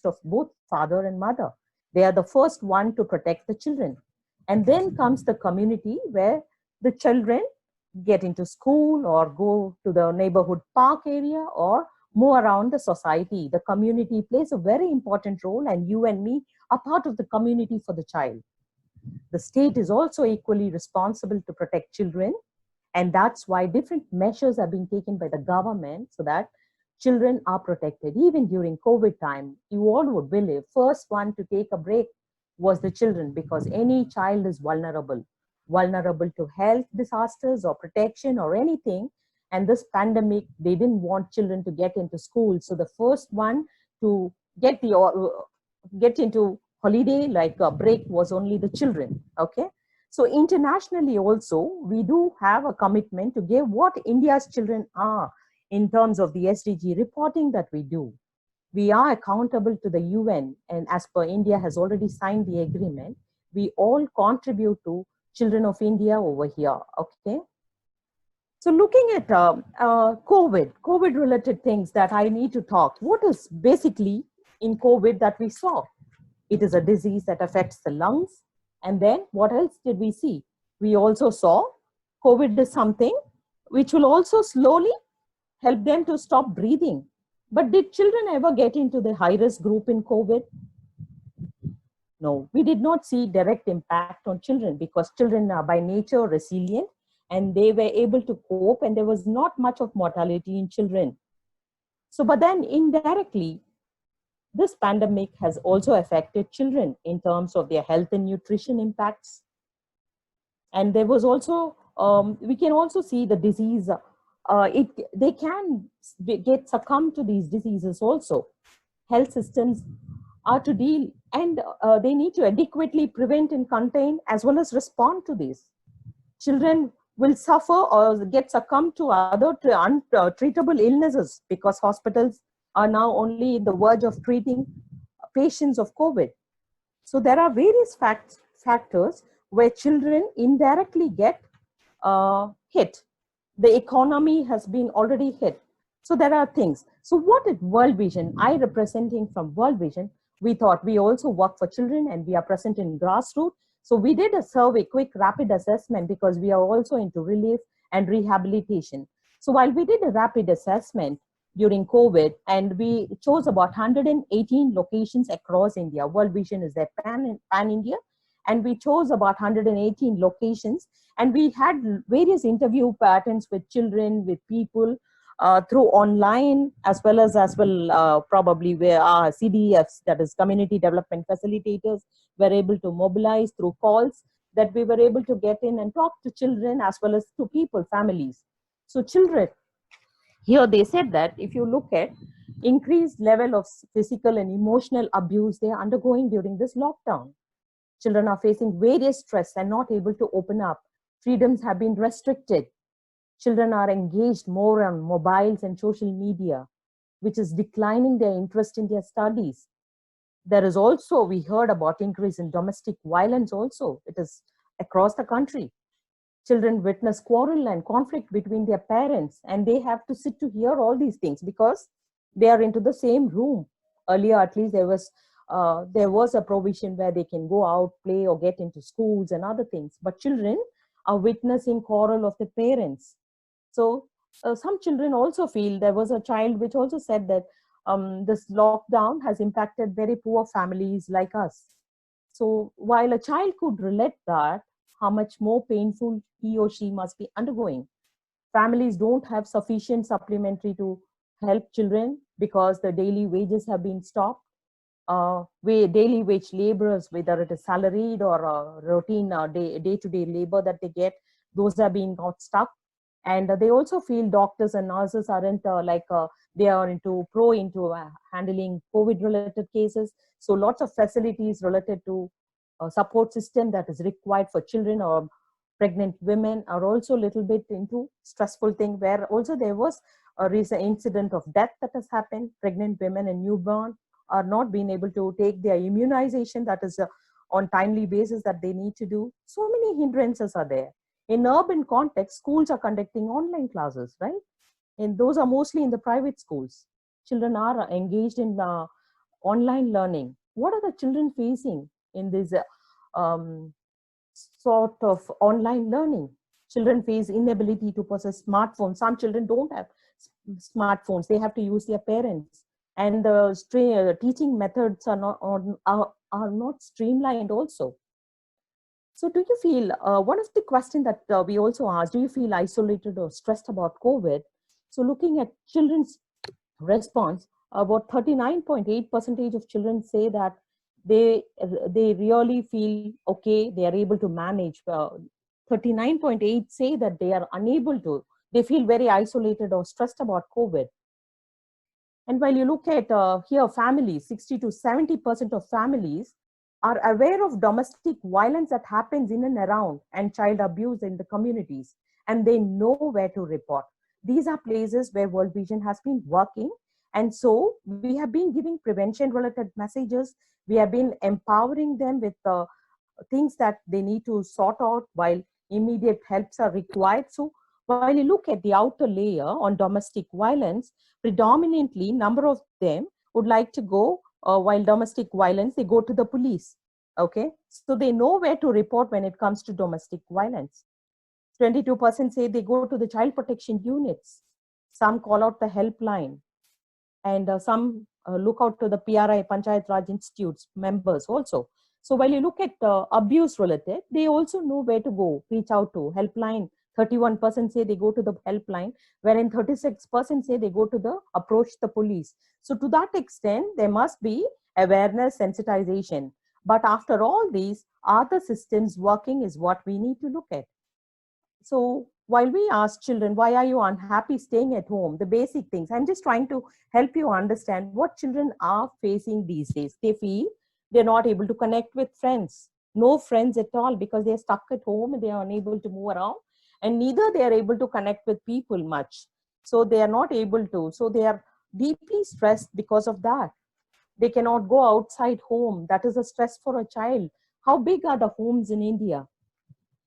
of both father and mother. They are the first one to protect the children. And then comes the community where the children get into school or go to the neighborhood park area or move around the society. The community plays a very important role, and you and me are part of the community for the child. The state is also equally responsible to protect children, and that's why different measures are being taken by the government so that children are protected. Even during COVID time, you all would believe, first one to take a break was the children, because any child is vulnerable to health disasters or protection or anything. And this pandemic, they didn't want children to get into school. So the first one to get the get into holiday like a break was only the children. Okay. So internationally also, we do have a commitment to give what India's children are in terms of the SDG reporting that we do. We are accountable to the UN, and as per India has already signed the agreement, we all contribute to Children of India over here. Okay. So looking at COVID related things that I need to talk, what is basically in COVID that we saw? It is a disease that affects the lungs. And then what else did we see? We also saw COVID is something which will also slowly help them to stop breathing. But did children ever get into the high risk group in COVID? No, we did not see direct impact on children because children are by nature resilient and they were able to cope, and there was not much of mortality in children. So, but then indirectly, this pandemic has also affected children in terms of their health and nutrition impacts. And there was also, we can also see the disease, they can get succumb to these diseases also. Health systems are to deal, and they need to adequately prevent and contain as well as respond to these. Children will suffer or get succumbed to other untreatable illnesses because hospitals are now only in the verge of treating patients of COVID. So there are various factors where children indirectly get hit. The economy has been already hit. So there are things. So what is World Vision? I representing from World Vision, we thought we also work for children and we are present in grassroots. So we did a survey, quick rapid assessment, because we are also into relief and rehabilitation. So while we did a rapid assessment during COVID, and we chose about 118 locations across India. World Vision is their pan-India. And we chose about 118 locations. And we had various interview patterns with children, with people, through online, as well probably where our CDFs, that is community development facilitators, were able to mobilize through calls, that we were able to get in and talk to children as well as to people, families. So children, here they said that if you look at increased level of physical and emotional abuse they are undergoing during this lockdown. Children are facing various stress and not able to open up. Freedoms have been restricted. Children are engaged more on mobiles and social media, which is declining their interest in their studies. There is also, we heard about increase in domestic violence also. It is across the country. Children witness quarrel and conflict between their parents, and they have to sit to hear all these things because they are into the same room. Earlier, at least there was a provision where they can go out, play, or get into schools and other things. But children are witnessing quarrel of the parents. So some children also feel, there was a child which also said that this lockdown has impacted very poor families like us. So while a child could relate that, how much more painful he or she must be undergoing. Families don't have sufficient supplementary to help children because the daily wages have been stopped. Daily wage laborers, whether it is salaried or routine day-to-day labor that they get, those are being got stuck. And they also feel doctors and nurses aren't they are into handling COVID related cases. So lots of facilities related to support system that is required for children or pregnant women are also a little bit into stressful thing, where also there was a recent incident of death that has happened. Pregnant women and newborn are not being able to take their immunization that is on timely basis that they need to do. So many hindrances are there. In urban context, schools are conducting online classes, right? And those are mostly in the private schools. Children are engaged in online learning. What are the children facing in this um, sort of online learning? Children face inability to possess smartphones. Some children don't have smartphones. They have to use their parents. And the teaching methods are not streamlined also. So do you feel, one of the questions that we also asked, do you feel isolated or stressed about COVID? So looking at children's response, about 39.8% of children say that they really feel okay, they are able to manage. 39.8 say that they are unable to, they feel very isolated or stressed about COVID. And while you look at here, families, 60 to 70% of families are aware of domestic violence that happens in and around and child abuse in the communities, and they know where to report. These are places where World Vision has been working. And so we have been giving prevention related messages. We have been empowering them with things that they need to sort out while immediate helps are required. So while you look at the outer layer on domestic violence, predominantly number of them would like to go, while domestic violence, they go to the police. Okay, so they know where to report when it comes to domestic violence. 22% say they go to the child protection units. Some call out the helpline, and some look out to the PRI, Panchayat Raj Institutes members also. So while you look at abuse related, they also know where to go, reach out to helpline. 31% say they go to the helpline, wherein 36% say they go to the approach the police. So to that extent, there must be awareness, sensitization. But after all these, are the systems working is what we need to look at. So while we ask children, why are you unhappy staying at home? The basic things, I'm just trying to help you understand what children are facing these days. They feel they're not able to connect with friends, no friends at all, because they're stuck at home and they are unable to move around, and neither they are able to connect with people much. So they are not able to. So they are deeply stressed because of that. They cannot go outside home. That is a stress for a child. How big are the homes in India?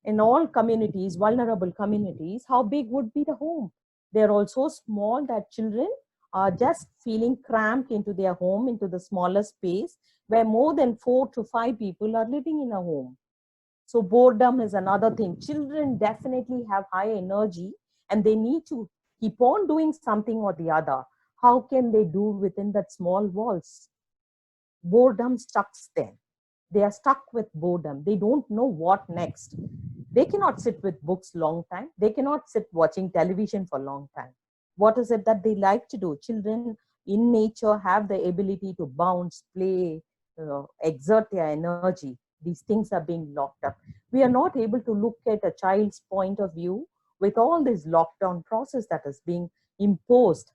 In all communities, vulnerable communities, how big would be the home? They're all so small that children are just feeling cramped into their home, into the smaller space where more than 4 to 5 people are living in a home. So boredom is another thing. Children definitely have high energy and they need to keep on doing something or the other. How can they do within that small walls? Boredom stucks them. They are stuck with boredom. They don't know what next. They cannot sit with books long time. They cannot sit watching television for long time. What is it that they like to do? Children in nature have the ability to bounce, play, exert their energy. These things are being locked up. We are not able to look at a child's point of view with all this lockdown process that is being imposed.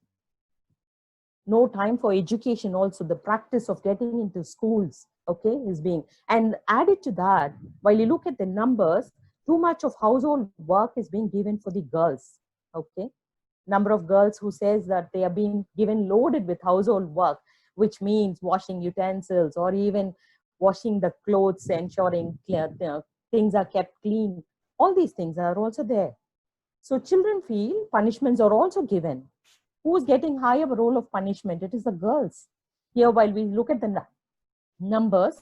No time for education also, the practice of getting into schools, okay, is being, and added to that, while you look at the numbers, too much of household work is being given for the girls, okay. Number of girls who says that they are being given loaded with household work, which means washing utensils or even washing the clothes, ensuring things are kept clean. All these things are also there. So children feel punishments are also given. Who's getting higher role of punishment? It is the girls. Here, while we look at the numbers,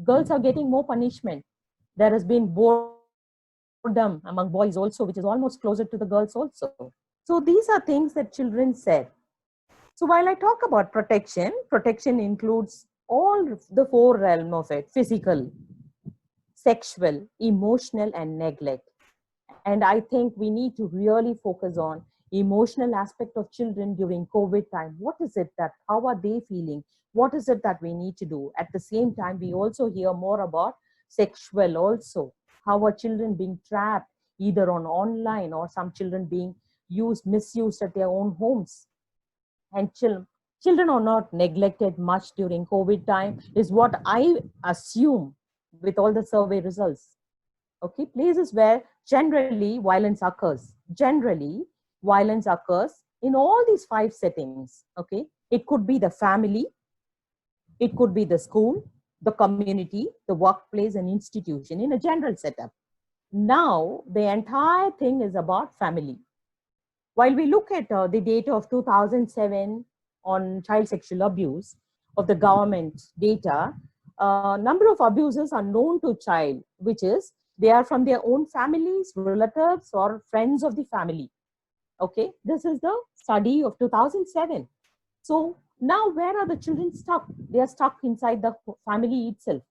girls are getting more punishment. There has been boredom among boys also, which is almost closer to the girls also. So these are things that children said. So while I talk about protection, protection includes all the 4 realms of it: physical, sexual, emotional, and neglect. And I think we need to really focus on emotional aspect of children during COVID time. What is it that, how are they feeling? What is it that we need to do? At the same time, we also hear more about sexual also. How are children being trapped either on online, or some children being misused at their own homes? And children are not neglected much during COVID time, is what I assume with all the survey results. Okay, places where generally violence occurs. Generally, violence occurs in all these 5 settings. Okay, it could be the family, it could be the school, the community, the workplace, and institution in a general setup. Now, the entire thing is about family. While we look at the data of 2007 on child sexual abuse, of the government data, number of abuses are known to child, which is they are from their own families, relatives, or friends of the family. Okay, this is the study of 2007. So now where are the children stuck? They are stuck inside the family itself,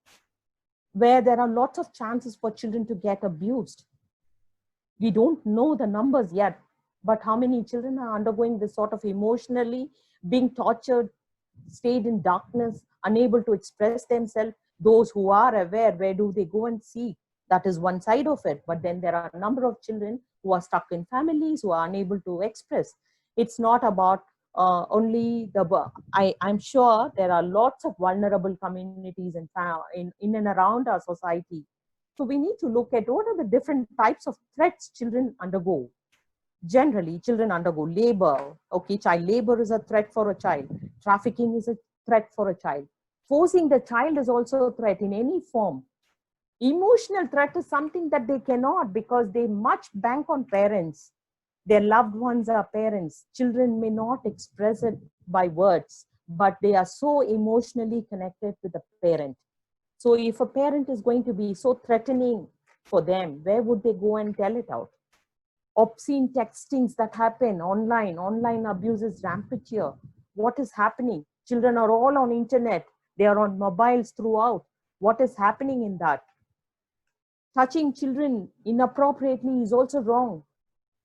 where there are lots of chances for children to get abused. We don't know the numbers yet, but how many children are undergoing this sort of emotionally being tortured, stayed in darkness, unable to express themselves? Those who are aware, where do they go and seek? That is one side of it. But then there are a number of children who are stuck in families, who are unable to express. It's not about only the, I'm sure there are lots of vulnerable communities in and around our society. So we need to look at what are the different types of threats children undergo. Generally, children undergo labor. Okay, child labor is a threat for a child. Trafficking is a threat for a child. Forcing the child is also a threat in any form. Emotional threat is something that they cannot, because they much bank on parents. Their loved ones are parents. Children may not express it by words, but they are so emotionally connected with the parent. So if a parent is going to be so threatening for them, where would they go and tell it out? Obscene textings that happen online abuse is rampant here. What is happening? Children are all on internet. They are on mobiles throughout. What is happening in that? Touching children inappropriately is also wrong.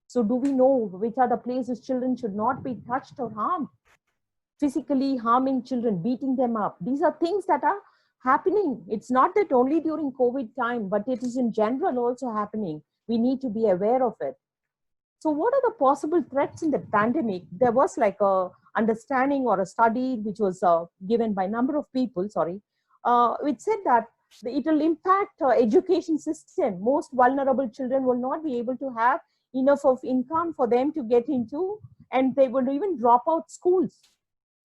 So do we know which are the places children should not be touched or harmed? Physically harming children, beating them up. These are things that are happening. It's not that only during COVID time, but it is in general also happening. We need to be aware of it. So what are the possible threats in the pandemic? There was like a understanding or a study which was given by a number of people, which said that it will impact education system. Most vulnerable children will not be able to have enough of income for them to get into, and they will even drop out schools.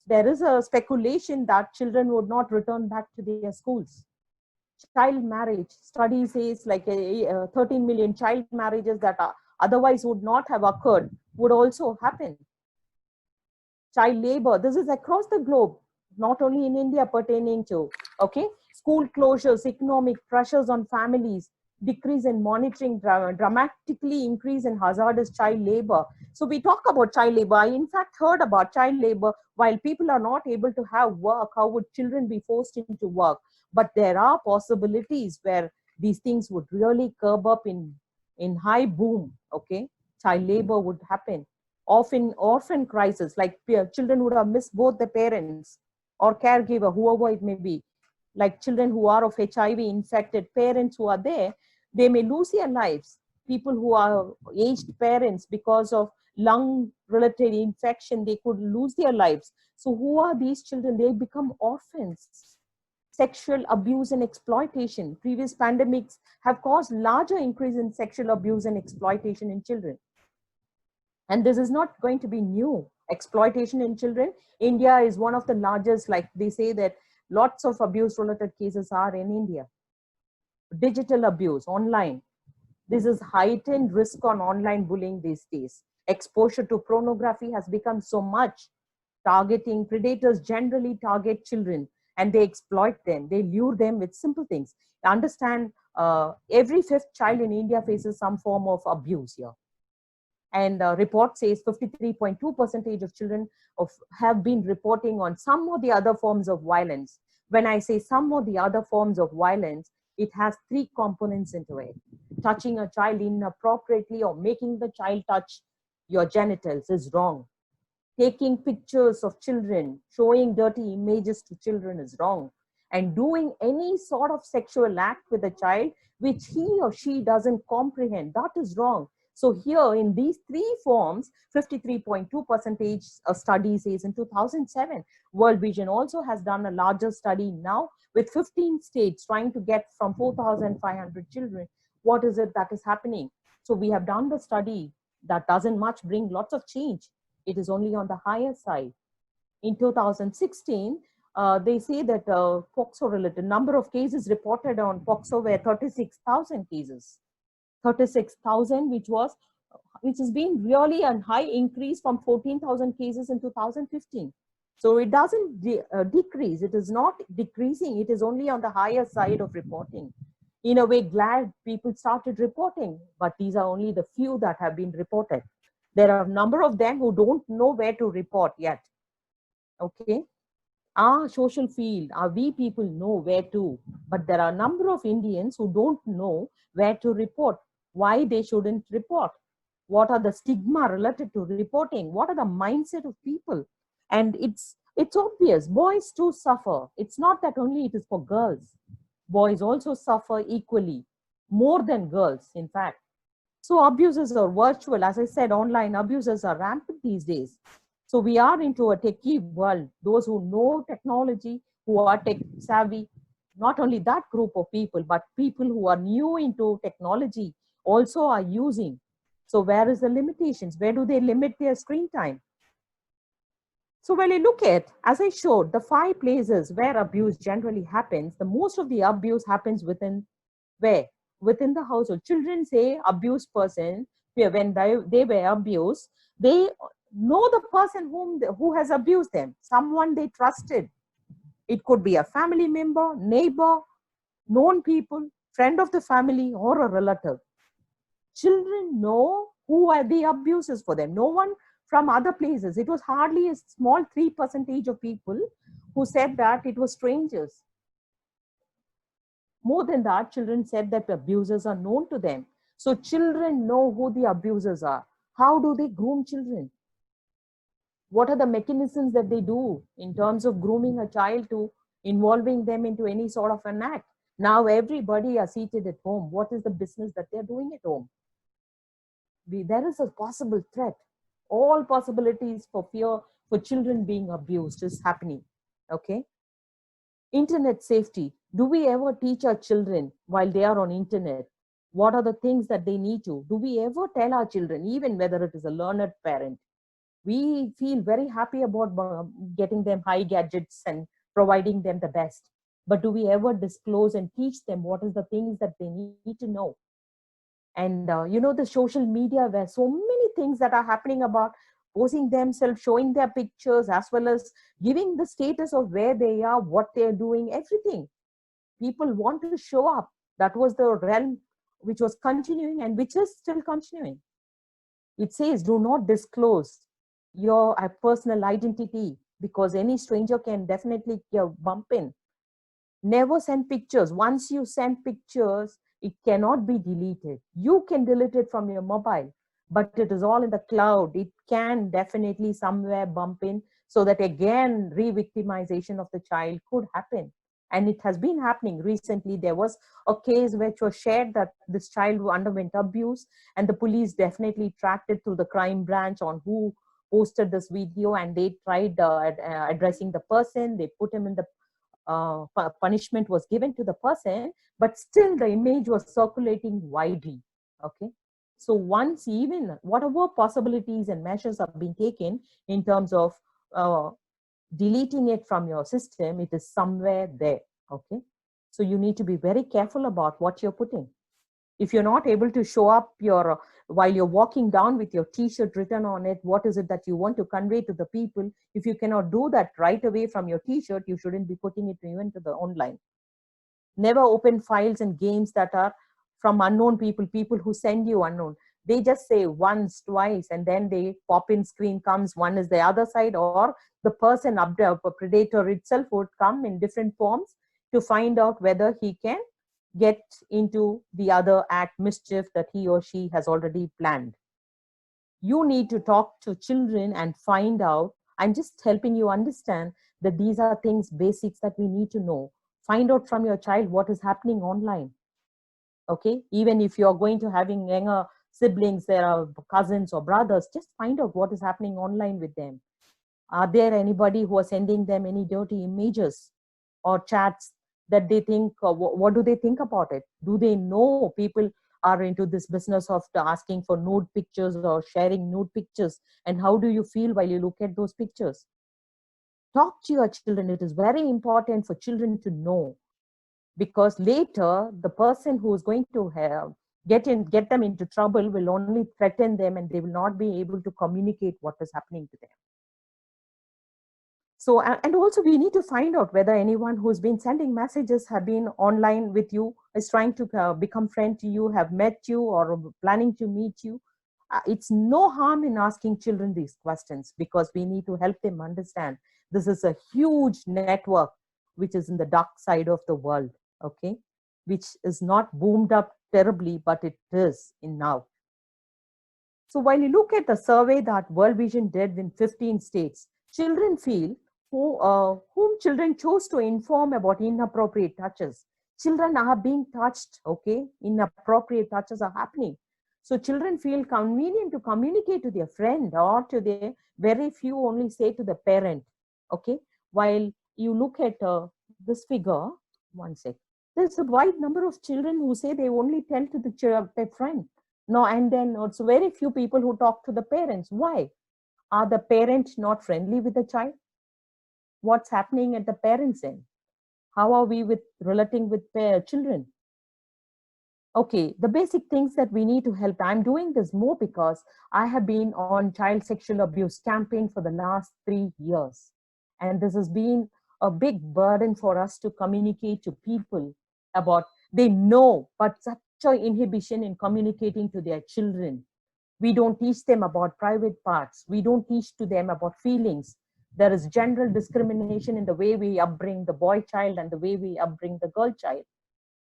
There is a speculation that children would not return back to their schools. Child marriage, study says like 13 million child marriages that are otherwise would not have occurred would also happen. Child labor, this is across the globe, not only in India pertaining to, okay, school closures, economic pressures on families, decrease in monitoring, dramatically increase in hazardous child labor. So we talk about child labor. I in fact heard about child labor. While people are not able to have work, how would children be forced into work? But there are possibilities where these things would really curb up in high boom, okay? Child labor would happen. Often orphan crisis, like children would have missed both the parents or caregiver, whoever it may be. Like children who are of HIV infected, parents who are there, they may lose their lives. People who are aged parents, because of lung related infection, they could lose their lives. So who are these children? They become orphans. Sexual abuse and exploitation. Previous pandemics have caused larger increase in sexual abuse and exploitation in children. And this is not going to be new. Exploitation in children. India is one of the largest, like they say that lots of abuse related cases are in India. Digital abuse, online. This is heightened risk on online bullying these days. Exposure to pornography has become so much. Targeting, predators generally target children and they exploit them. They lure them with simple things. Understand, every fifth child in India faces some form of abuse here. And report says 53.2% of children have been reporting on some or the other forms of violence. When I say some or the other forms of violence, it has three components into it. Touching a child inappropriately or making the child touch your genitals is wrong. Taking pictures of children, showing dirty images to children is wrong. And doing any sort of sexual act with a child which he or she doesn't comprehend, that is wrong. So here in these three forms, 53.2% a study says in 2007. World Vision also has done a larger study now with 15 states trying to get from 4,500 children. What is it that is happening? So we have done the study that doesn't much bring lots of change. It is only on the higher side. In 2016, they say that POCSO related number of cases reported on POCSO were 36,000 cases. 36,000, which has been really a high increase from 14,000 cases in 2015. So it doesn't decrease. It is not decreasing. It is only on the higher side of reporting. In a way, glad people started reporting, but these are only the few that have been reported. There are a number of them who don't know where to report yet. Okay. Our social field, we people know where to, but there are a number of Indians who don't know where to report, why they shouldn't report, what are the stigma related to reporting, what are the mindset of people. And it's obvious, boys too suffer. It's not that only it is for girls. Boys also suffer equally, more than girls, in fact. So abuses are virtual. As I said, online abuses are rampant these days. So we are into a techie world. Those who know technology, who are tech savvy, not only that group of people, but people who are new into technology also are using. So where is the limitations? Where do they limit their screen time? So when you look at, as I showed, the 5 places where abuse generally happens, the most of the abuse happens within where? Within the household. Children say abused person, when they were abused, they know the person who has abused them, someone they trusted. It could be a family member, neighbor, known people, friend of the family, or a relative. Children know who are the abusers for them. No one from other places. It was hardly a small 3% of people who said that it was strangers. More than that, children said that abusers are known to them. So children know who the abusers are. How do they groom children? What are the mechanisms that they do in terms of grooming a child to involving them into any sort of an act? Now everybody are seated at home. What is the business that they're doing at home? There is a possible threat. All possibilities for fear for children being abused is happening. Okay. Internet safety. Do we ever teach our children while they are on internet? What are the things that they need to? Do we ever tell our children, even whether it is a learned parent? We feel very happy about getting them high gadgets and providing them the best. But do we ever disclose and teach them what is the things that they need to know? And the social media, where so many things that are happening about posing themselves, showing their pictures, as well as giving the status of where they are, what they're doing, everything. People want to show up. That was the realm which was continuing and which is still continuing. It says, do not disclose your personal identity, because any stranger can definitely bump in. Never send pictures. Once you send pictures, it cannot be deleted. You can delete it from your mobile, but it is all in the cloud. It can definitely somewhere bump in, so that again, re-victimization of the child could happen. And it has been happening recently. There was a case which was shared that this child who underwent abuse, and the police definitely tracked it through the crime branch on who posted this video, and they tried addressing the person. They put him in the punishment was given to the person, but still the image was circulating widely. Okay. So once, even whatever possibilities and measures have been taken in terms of deleting it from your system, it is somewhere there. Okay. So you need to be very careful about what you're putting. If you're not able to show up while you're walking down with your t-shirt written on it, what is it that you want to convey to the people? If you cannot do that right away from your t-shirt, you shouldn't be putting it even to the online. Never open files and games that are from unknown people who send you unknown. They just say once, twice, and then they pop in screen comes, one is the other side, or the person, predator itself would come in different forms to find out whether he can get into the other act mischief that he or she has already planned. You need to talk to children and find out. I'm just helping you understand that these are things, basics that we need to know. Find out from your child what is happening online. Okay, even if you're going to having younger siblings, there are cousins or brothers, just find out what is happening online with them. Are there anybody who are sending them any dirty images or chats that they think, what do they think about it? Do they know people are into this business of asking for nude pictures or sharing nude pictures? And how do you feel while you look at those pictures? Talk to your children. It is very important for children to know, because later the person who is going to get them into trouble will only threaten them, and they will not be able to communicate what is happening to them. So, and also we need to find out whether anyone who's been sending messages have been online with you, is trying to become friend to you, have met you or planning to meet you. It's no harm in asking children these questions, because we need to help them understand this is a huge network which is in the dark side of the world, okay, which is not boomed up terribly, but it is in now. So while you look at the survey that World Vision did in 15 states, children feel whom children chose to inform about inappropriate touches. Children are being touched, okay? Inappropriate touches are happening. So children feel convenient to communicate to their friend, or to their very few only say to the parent, okay? While you look at this figure, one sec, there's a wide number of children who say they only tell to their friend. No, and then also very few people who talk to the parents. Why? Are the parents not friendly with the child? What's happening at the parents' end? How are we with relating with children? Okay, the basic things that we need to help. I'm doing this more because I have been on child sexual abuse campaign for the last 3 years. And this has been a big burden for us to communicate to people about, they know, but such an inhibition in communicating to their children. We don't teach them about private parts. We don't teach to them about feelings. There is general discrimination in the way we upbring the boy child and the way we upbring the girl child.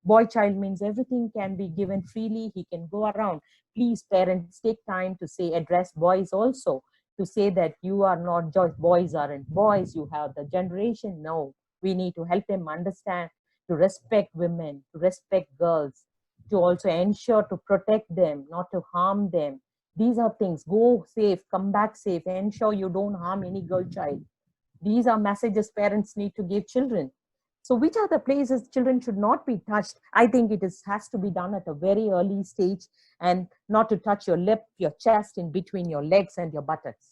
Boy child means everything can be given freely. He can go around. Please, parents, take time to say, address boys also, to say that you are not just boys aren't boys. You have the generation. No, we need to help them understand to respect women, to respect girls, to also ensure to protect them, not to harm them. These are things. Go safe, come back safe, ensure you don't harm any girl child. These are messages parents need to give children. So which are the places children should not be touched? I think it has to be done at a very early stage, and not to touch your lip, your chest, in between your legs and your buttocks.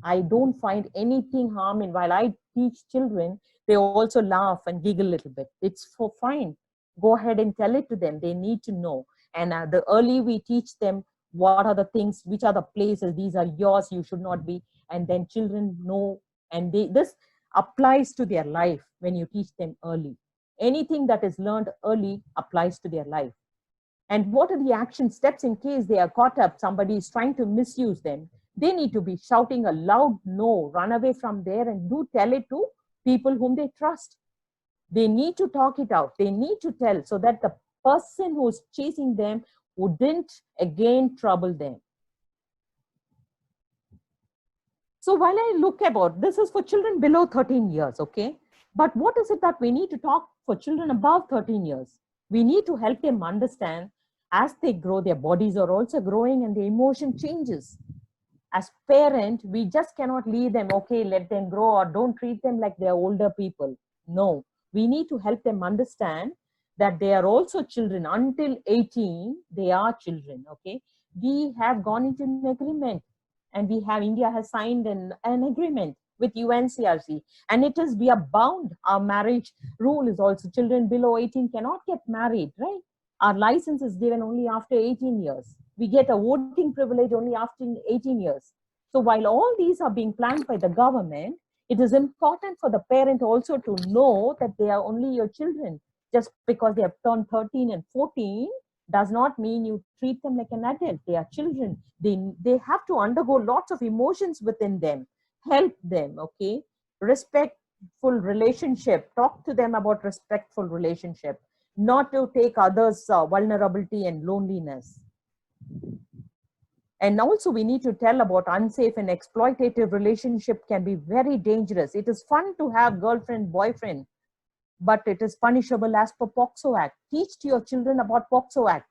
I don't find anything harm in, while I teach children, they also laugh and giggle a little bit. It's for fine. Go ahead and tell it to them. They need to know. And the early we teach them what are the things, which are the places, these are yours, you should not be. And then children know, and this applies to their life when you teach them early. Anything that is learned early applies to their life. And what are the action steps in case they are caught up, somebody is trying to misuse them? They need to be shouting a loud no, run away from there, and do tell it to people whom they trust. They need to talk it out. They need to tell, so that the person who's chasing them wouldn't again trouble them. So while I look about, this is for children below 13 years, okay? But what is it that we need to talk for children above 13 years? We need to help them understand, as they grow, their bodies are also growing and the emotion changes. As parent, we just cannot leave them, okay, let them grow, or don't treat them like they're older people. No, we need to help them understand that they are also children. Until 18, they are children, okay? We have gone into an agreement, and India has signed an agreement with UNCRC, and it is, we are bound. Our marriage rule is also, children below 18 cannot get married, right? Our license is given only after 18 years. We get a voting privilege only after 18 years. So while all these are being planned by the government, it is important for the parent also to know that they are only your children. Just because they have turned 13 and 14 does not mean you treat them like an adult. They are children. They have to undergo lots of emotions within them. Help them, okay? Respectful relationship. Talk to them about respectful relationship, not to take others' vulnerability and loneliness. And also we need to tell about unsafe and exploitative relationship can be very dangerous. It is fun to have girlfriend, boyfriend, but it is punishable as per POXO Act. Teach to your children about POXO Act.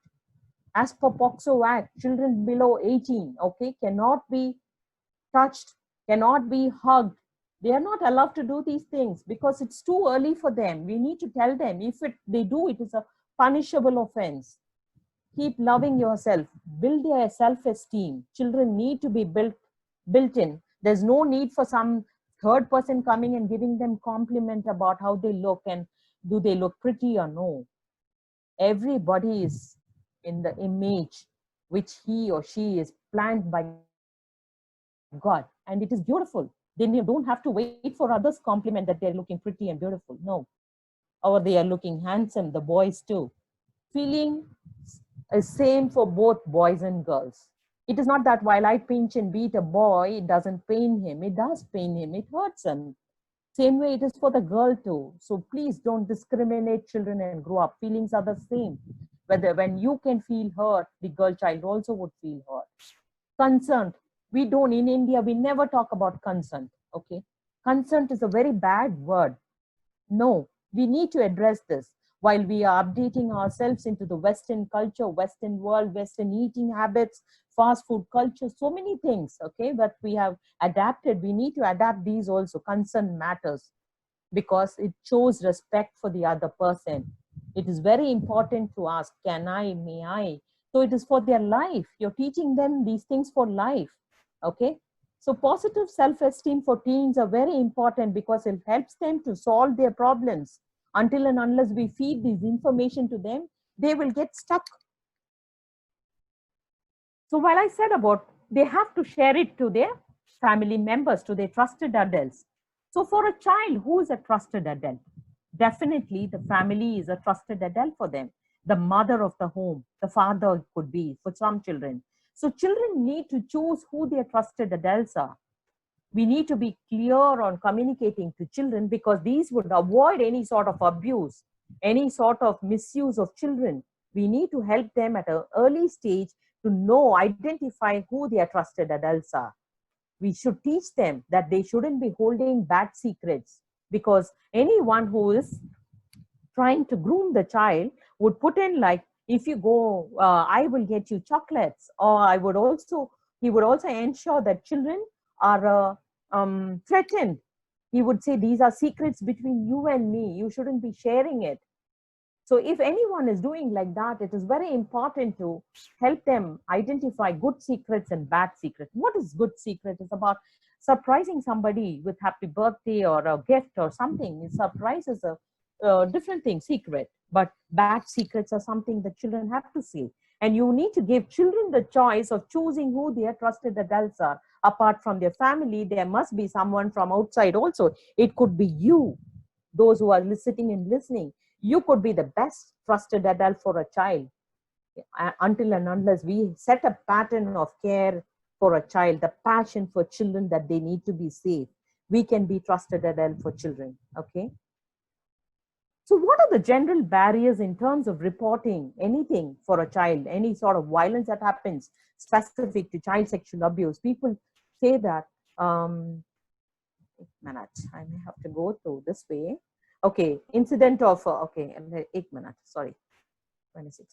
As per POXO Act, children below 18, okay, cannot be touched, cannot be hugged. They are not allowed to do these things because it's too early for them. We need to tell them, if they do, it is a punishable offense. Keep loving yourself. Build their self-esteem. Children need to be built in. There's no need for some third person coming and giving them compliment about how they look and do they look pretty or no. Everybody is in the image which he or she is planned by God, and it is beautiful. Then you don't have to wait for others' compliment that they're looking pretty and beautiful. No. Or they are looking handsome, the boys too. Feeling is same for both boys and girls. It is not that while I pinch and beat a boy, it doesn't pain him. It does pain him. It hurts him. Same way it is for the girl too. So please don't discriminate children and grow up. Feelings are the same. Whether when you can feel hurt, the girl child also would feel hurt. Consent. We don't, in India, we never talk about consent. Okay. Consent is a very bad word. No, we need to address this while we are updating ourselves into the Western culture, Western world, Western eating habits, fast food culture, so many things, okay, but we have adapted. We need to adapt these also. Concern matters because it shows respect for the other person. It is very important to ask, can I, may I? So it is for their life. You're teaching them these things for life, okay? So positive self-esteem for teens are very important because it helps them to solve their problems. Until and unless we feed this information to them, they will get stuck. So while I said about they have to share it to their family members, to their trusted adults. So for a child, who is a trusted adult? Definitely the family is a trusted adult for them. The mother of the home, the father could be for some children. So children need to choose who their trusted adults are. We need to be clear on communicating to children because these would avoid any sort of abuse, any sort of misuse of children. We need to help them at an early stage to know, identify who their trusted adults are. We should teach them that they shouldn't be holding bad secrets because anyone who is trying to groom the child would put in like, if you go, I will get you chocolates, or he would also ensure that children are threatened. He would say, these are secrets between you and me. You shouldn't be sharing it. So if anyone is doing like that, it is very important to help them identify good secrets and bad secrets. What is good secret? It's about surprising somebody with happy birthday or a gift or something. Surprise is a different thing, secret. But bad secrets are something that children have to say. And you need to give children the choice of choosing who their trusted adults are. Apart from their family, there must be someone from outside also. It could be you, those who are sitting and listening. You could be the best trusted adult for a child until and unless we set a pattern of care for a child, the passion for children that they need to be safe. We can be trusted adult for children, okay? So what are the general barriers in terms of reporting anything for a child, any sort of violence that happens specific to child sexual abuse? People say that, I may have to go through this way. Okay, incident of, okay, 8 minutes, sorry, 26.4.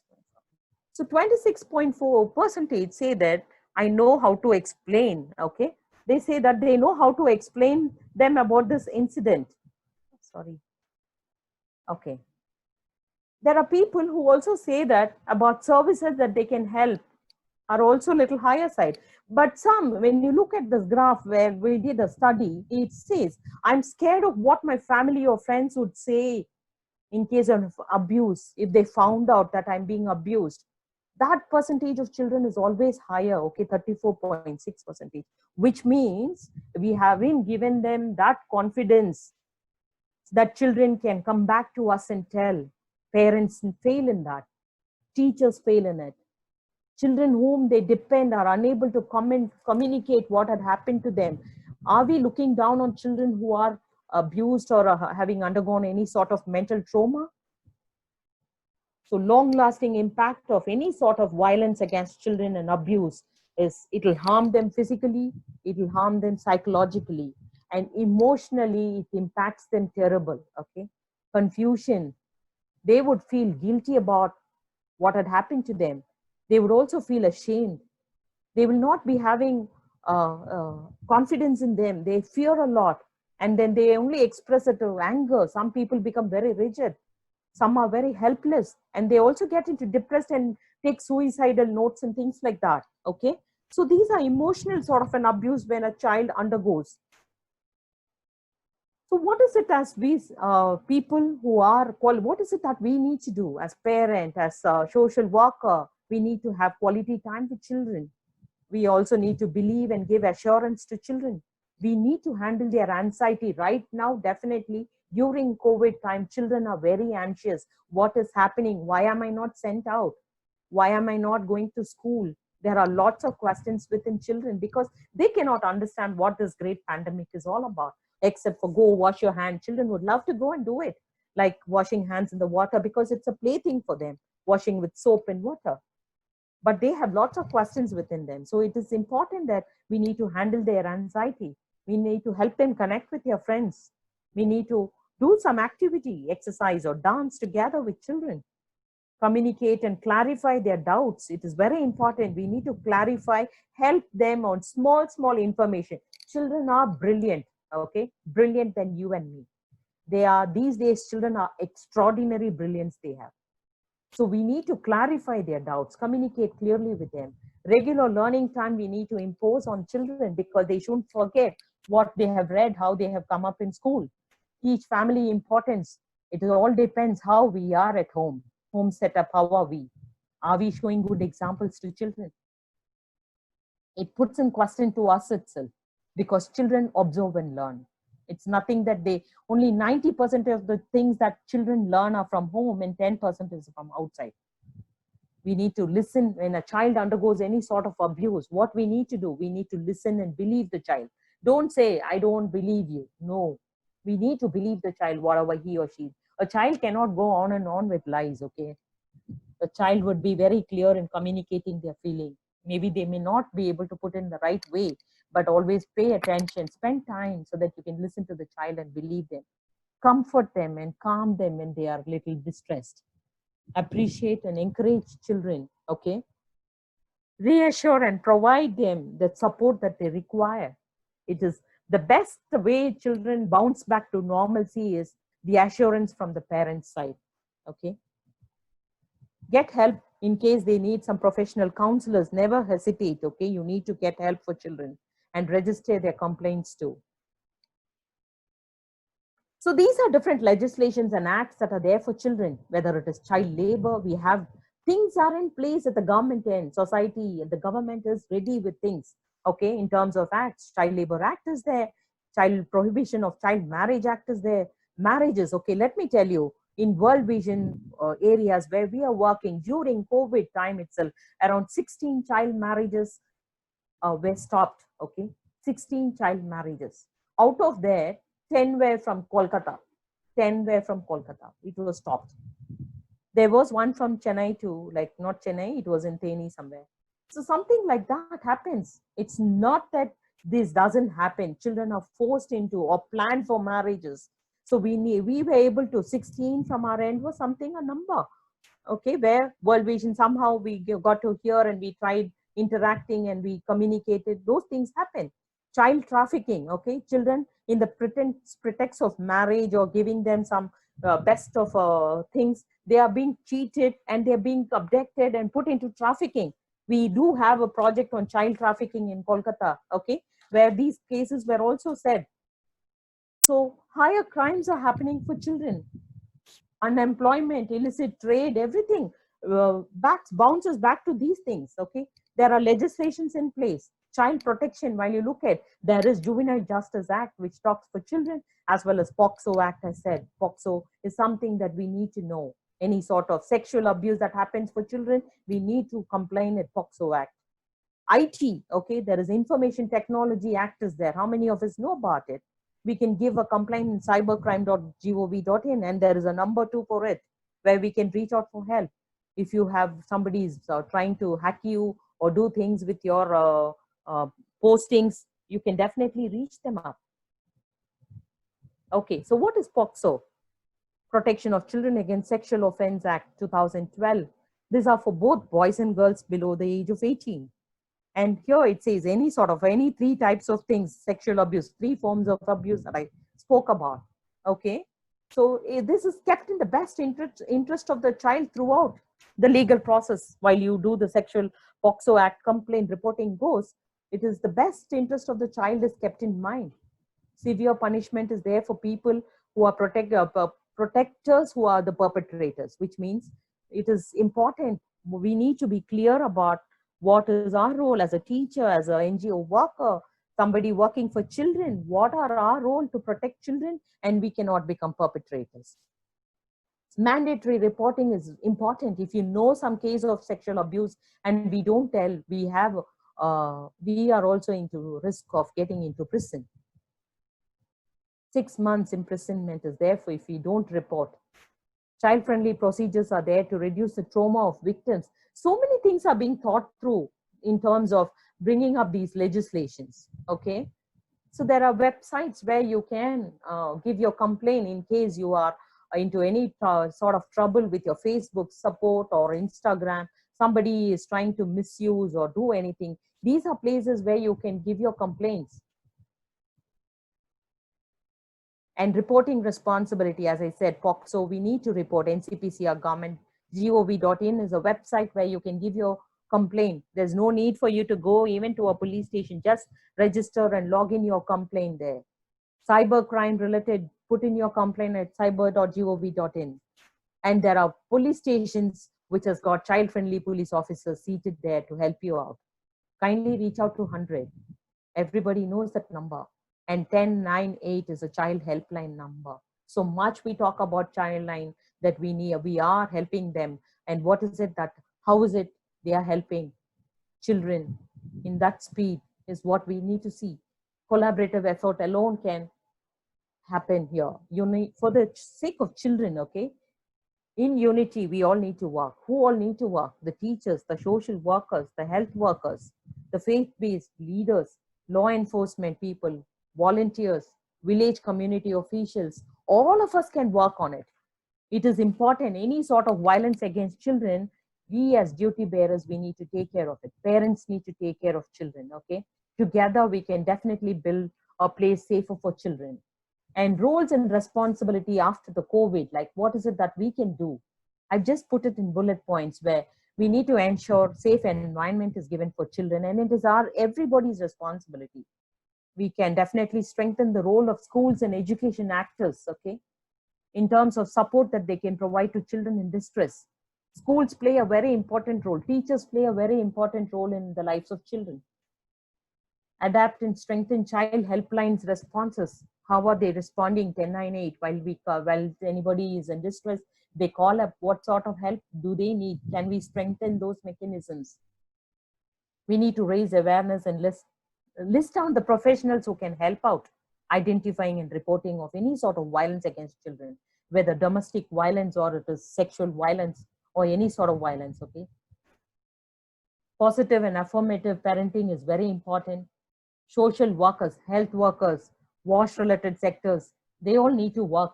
So 26.4% say that I know how to explain, okay. They say that they know how to explain them about this incident. Sorry. Okay. There are people who also say that about services that they can help are also a little higher side. But some, when you look at this graph where we did a study, it says, I'm scared of what my family or friends would say in case of abuse, if they found out that I'm being abused. That percentage of children is always higher, okay, 34.6%, which means we haven't given them that confidence that children can come back to us and tell. Parents fail in that. Teachers fail in it. Children whom they depend are unable to communicate what had happened to them. Are we looking down on children who are abused or having undergone any sort of mental trauma? So long-lasting impact of any sort of violence against children and abuse is it will harm them physically, it will harm them psychologically, and emotionally it impacts them terrible, okay? Confusion. They would feel guilty about what had happened to them. They would also feel ashamed. They will not be having confidence in them. They fear a lot. And then they only express it through anger. Some people become very rigid. Some are very helpless. And they also get into depressed and take suicidal notes and things like that. Okay. So these are emotional sort of an abuse when a child undergoes. So what is it as we people who are, what is it that we need to do as parent, as a social worker? We need to have quality time with children. We also need to believe and give assurance to children. We need to handle their anxiety right now. Definitely during COVID time, children are very anxious. What is happening? Why am I not sent out? Why am I not going to school? There are lots of questions within children because they cannot understand what this great pandemic is all about, except for go wash your hand. Children would love to go and do it, like washing hands in the water, because it's a plaything for them, washing with soap and water. But they have lots of questions within them. So it is important that we need to handle their anxiety. We need to help them connect with their friends. We need to do some activity, exercise or dance together with children. Communicate and clarify their doubts. It is very important. We need to clarify, help them on small information. Children are brilliant, okay? Brilliant than you and me. They are, these days, children are extraordinary brilliance they have. So we need to clarify their doubts, communicate clearly with them. Regular learning time we need to impose on children because they shouldn't forget what they have read, how they have come up in school. Teach family importance. It all depends how we are at home. Home setup, how are we? Are we showing good examples to children? It puts in question to us itself because children observe and learn. It's nothing that they, only 90% of the things that children learn are from home and 10% is from outside. We need to listen when a child undergoes any sort of abuse. What we need to do, we need to listen and believe the child. Don't say, I don't believe you. No, we need to believe the child, whatever he or she. A child cannot go on and on with lies, okay? A child would be very clear in communicating their feeling. Maybe they may not be able to put in the right way, but always pay attention, spend time so that you can listen to the child and believe them. Comfort them and calm them when they are a little distressed. Appreciate and encourage children, okay? Reassure and provide them the support that they require. It is the best way children bounce back to normalcy is the assurance from the parents' side, okay? Get help in case they need some professional counselors. Never hesitate, okay? You need to get help for children and register their complaints too. So these are different legislations and acts that are there for children, whether it is child labor, we have things are in place at the government end, society, and the government is ready with things, okay, in terms of acts. Child Labor Act is there, Child Prohibition of Child Marriage Act is there, marriages, okay, let me tell you, in World Vision areas where we are working during COVID time itself, around 16 child marriages were stopped, okay, 16 child marriages. Out of there, 10 were from Kolkata. 10 were from Kolkata. It was stopped. There was one from Chennai too, like not Chennai, it was in Theni somewhere. So something like that happens. It's not that this doesn't happen. Children are forced into or planned for marriages. So we were able to, 16 from our end was something, a number, okay, where World Vision, somehow we got to hear and we tried interacting and we communicated. Those things happen. Child trafficking, okay, children in the pretext of marriage or giving them some best of things, they are being cheated and they're being abducted and put into trafficking. We do have a project on child trafficking in Kolkata, okay, where these cases were also said. So higher crimes are happening for children. Unemployment, illicit trade, everything bounces back to these things, okay. There are legislations in place. Child protection, while you look at, there is Juvenile Justice Act, which talks for children, as well as POCSO Act. I said POCSO is something that we need to know. Any sort of sexual abuse that happens for children, we need to complain at POCSO Act. IT, okay, there is Information Technology Act is there. How many of us know about it? We can give a complaint in cybercrime.gov.in, and there is a number too for it, where we can reach out for help. If you have somebody's trying to hack you or do things with your postings, you can definitely reach them up. Okay, so what is POCSO? Protection of Children Against Sexual Offense Act 2012. These are for both boys and girls below the age of 18. And here it says any sort of, any three types of things, sexual abuse, 3 forms of abuse that I spoke about, okay? So this is kept in the best interest of the child throughout the legal process. While you do the sexual POCSO Act complaint reporting goes, it is the best interest of the child is kept in mind. Severe punishment is there for people who are protectors who are the perpetrators, which means it is important. We need to be clear about what is our role as a teacher, as an NGO worker, somebody working for children, what are our role to protect children, and we cannot become perpetrators. Mandatory reporting is important. If you know some case of sexual abuse and we don't tell, we are also into risk of getting into prison. 6 months imprisonment is there for if we don't report. Child-friendly procedures are there to reduce the trauma of victims. So many things are being thought through in terms of bringing up these legislations, okay? So there are websites where you can give your complaint in case you are into any sort of trouble with your Facebook support or Instagram. Somebody is trying to misuse or do anything. These are places where you can give your complaints. And reporting responsibility, as I said, POCSO, we need to report. NCPCR government, gov.in is a website where you can give your complaint. There's no need for you to go even to a police station. Just register and log in your complaint there. Cyber crime related, put in your complaint at cyber.gov.in. And there are police stations which has got child-friendly police officers seated there to help you out. Kindly reach out to 100. Everybody knows that number. And 1098 is a child helpline number. So much we talk about child line that we are helping them. And what is it that, how is it they are helping children in that speed is what we need to see. Collaborative effort alone can happen here. For the sake of children, okay? In unity, we all need to work. Who all need to work? The teachers, the social workers, the health workers, the faith-based leaders, law enforcement people, volunteers, village community officials. All of us can work on it. It is important. Any sort of violence against children, we as duty bearers, we need to take care of it. Parents need to take care of children, okay? Together, we can definitely build a place safer for children. And roles and responsibility after the COVID, like what is it that we can do? I've just put it in bullet points where we need to ensure safe environment is given for children, and it is everybody's responsibility. We can definitely strengthen the role of schools and education actors, okay, in terms of support that they can provide to children in distress. Schools play a very important role. Teachers play a very important role in the lives of children. Adapt and strengthen child helplines responses. How are they responding? 1098 while anybody is in distress, they call up. What sort of help do they need? Can we strengthen those mechanisms? We need to raise awareness and list down the professionals who can help out identifying and reporting of any sort of violence against children, whether domestic violence or it is sexual violence or any sort of violence, okay? Positive and affirmative parenting is very important. Social workers, health workers, WASH-related sectors, they all need to work.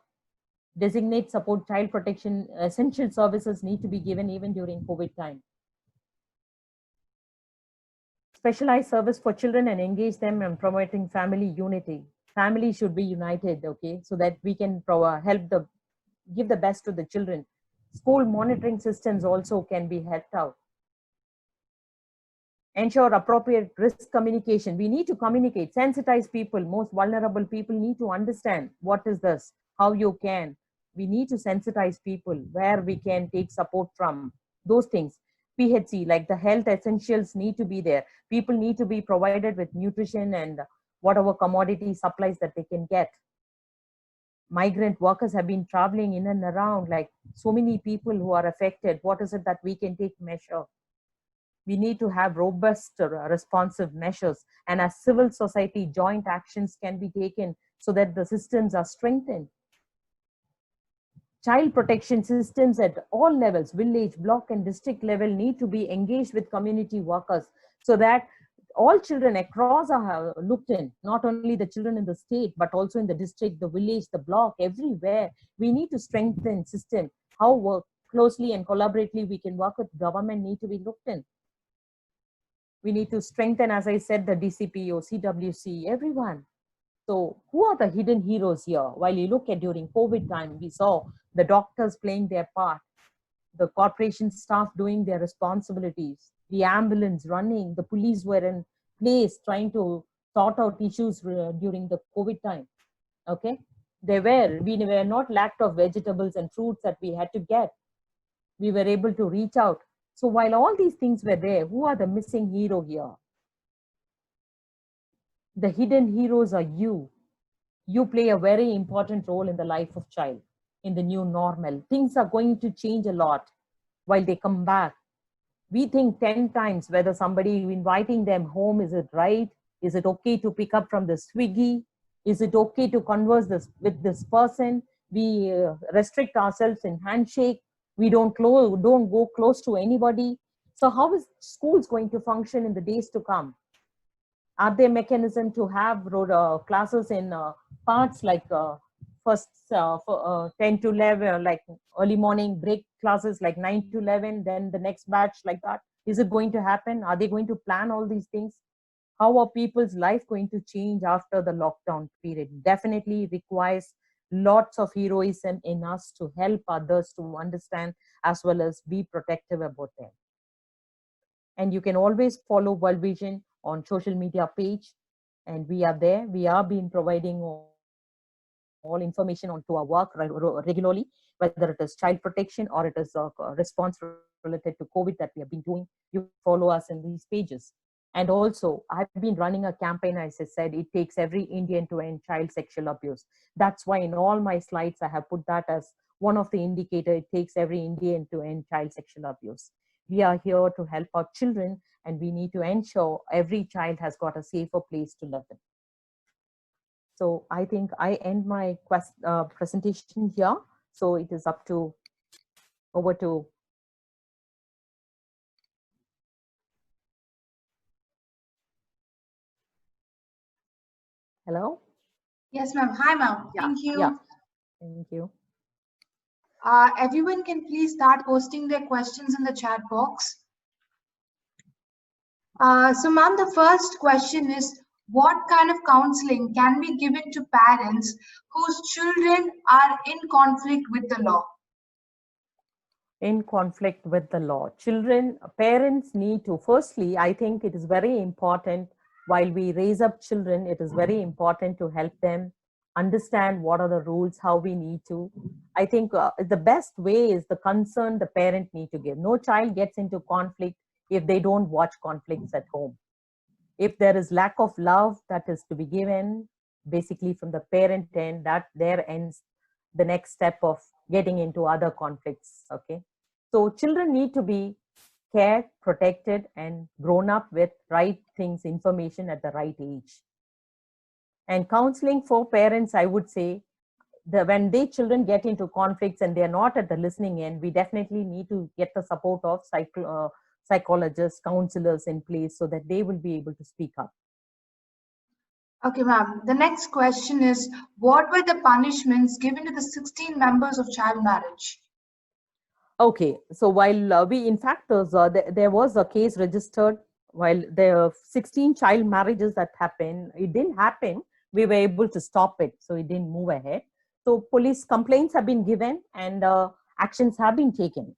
Designate support child protection, essential services need to be given even during COVID time. Specialized service for children and engage them in promoting family unity. Family should be united, okay, so that we can give the best to the children. School monitoring systems also can be helped out. Ensure appropriate risk communication. We need to communicate, sensitize people. Most vulnerable people need to understand what is this, how you can. We need to sensitize people where we can take support from. Those things. PHC, like the health essentials need to be there. People need to be provided with nutrition and whatever commodity supplies that they can get. Migrant workers have been traveling in and around, like so many people who are affected. What is it that we can take measure? We need to have robust responsive measures, and as civil society, joint actions can be taken so that the systems are strengthened. Child protection systems at all levels, village, block and district level, need to be engaged with community workers so that all children across are looked in, not only the children in the state, but also in the district, the village, the block, everywhere. We need to strengthen system. How closely and collaboratively we can work with government need to be looked in. We need to strengthen, as I said, the DCPO, CWC, everyone. So who are the hidden heroes here? While you look at during COVID time, we saw the doctors playing their part, the corporation staff doing their responsibilities, the ambulance running, the police were in place trying to sort out issues during the COVID time, okay? We were not lacked of vegetables and fruits that we had to get. We were able to reach out. So while all these things were there, who are the missing hero here? The hidden heroes are you. You play a very important role in the life of child, in the new normal. Things are going to change a lot while they come back. We think 10 times whether somebody inviting them home, is it right? Is it okay to pick up from the Swiggy? Is it okay to converse with this person? We restrict ourselves in handshake. We don't go close to anybody. So how is schools going to function in the days to come? Are there mechanism to have classes in parts like first for, 10 to 11, like early morning break classes like 9 to 11, then the next batch like that? Is it going to happen? Are they going to plan all these things? How are people's life going to change after the lockdown period? Definitely requires lots of heroism in us to help others to understand as well as be protective about them. And you can always follow World Vision on social media page, and we are there. We are being providing all information onto our work regularly, whether it is child protection or it is a response related to COVID that we have been doing. You follow us in these pages. And also, I've been running a campaign, as I said, it takes every Indian to end child sexual abuse. That's why in all my slides, I have put that as one of the indicators. It takes every Indian to end child sexual abuse. We are here to help our children, and we need to ensure every child has got a safer place to live in. So I think I end my presentation here. So it is up to, over to. Hello? Yes, ma'am. Hi, ma'am. Yeah, Thank you. yeah. Thank you. Everyone can please start posting their questions in the chat box. So, ma'am, the first question is, what kind of counseling can be given to parents whose children are in conflict with the law? In conflict with the law. Parents need to, firstly, I think it is very important while we raise up children, it is very important to help them understand what are the rules, how we need to. I think the best way is the concern the parent need to give. No child gets into conflict if they don't watch conflicts at home. If there is lack of love that is to be given, basically from the parent end, that there ends the next step of getting into other conflicts. Okay, so children need to be cared, protected, and grown up with right things, information at the right age. And counseling for parents, I would say, when their children get into conflicts and they're not at the listening end, we definitely need to get the support of psychologists, counselors in place so that they will be able to speak up. Okay, ma'am. The next question is, what were the punishments given to the 16 members of child marriage? Okay, so while in fact, there was a case registered while there were 16 child marriages that happened. It didn't happen. We were able to stop it, so it didn't move ahead. So police complaints have been given and actions have been taken.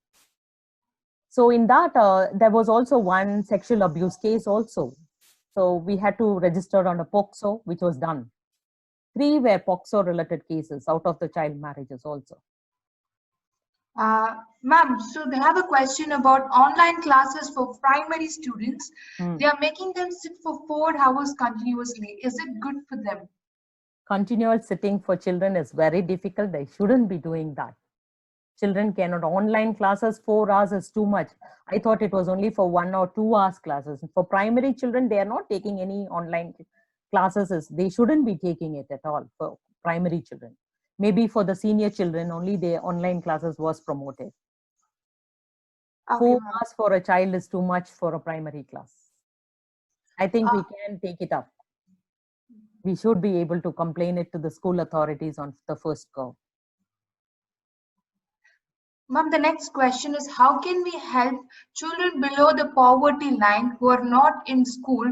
So in that, there was also one sexual abuse case also. So we had to register on a POCSO, which was done. 3 were POCSO related cases out of the child marriages also. Ma'am, so they have a question about online classes for primary students. They are making them sit for 4 hours continuously. Is it good for them? Continual sitting for children is very difficult. They shouldn't be doing that. Children cannot. Online classes, 4 hours is too much. I thought it was only for 1 or 2 hours classes. For primary children, they are not taking any online classes. They shouldn't be taking it at all for primary children. Maybe for the senior children, only the online classes was promoted. Okay, 4 hours for a child is too much for a primary class. I think we can take it up. We should be able to complain it to the school authorities on the first go. Ma'am, the next question is, how can we help children below the poverty line who are not in school